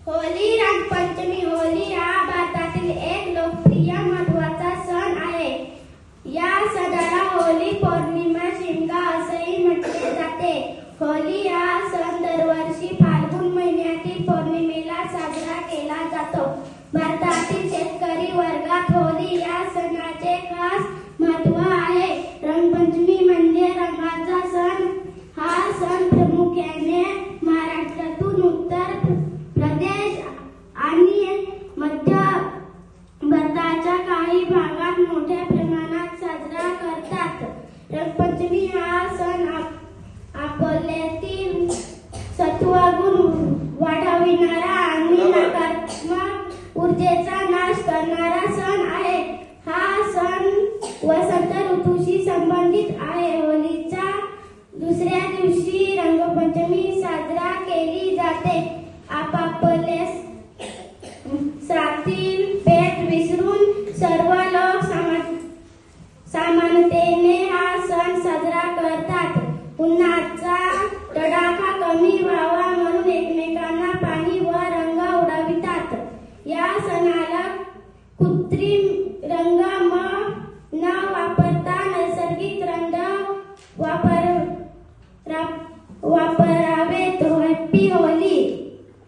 Holy Rangpanchami Holy हा भारतातील एक लोकप्रिय महत्त्वाचा सण आहे. या सणाला होली पौर्णिमा शिमगा असेही म्हटले जाते. होली हा सण दरवर्षी फाल्गुन महिन्यातील पौर्णिमेला साजरा केला जातो. भारतातील शेतकरी वर्गात होली या सणाचे खास महत्त्व आहे. रंगपंचमी म्हणजे रंगाचा सण. हा सण प्रामुख्याने महाराष्ट्रातून उत्तर प्रदेश आणि मध्य भारताच्या काही भागात मोठ्या प्रमाणात साजरा करतात. रंगपंचमी हा सण आपल्यातील सत्वगुण वाढविणारा आणि नकारात्मक ऊर्जेचा नाश करणारा सण आहे. हा सण वसंत ऋतूशी संबंधित आहे. होलीच्या दुसऱ्या दिवशी रंगपंचमी साजरा केली जाते. आपापले सातील भेद विसरून सर्व लोक समानतेने हा सण साजरा करतात. पुन्हा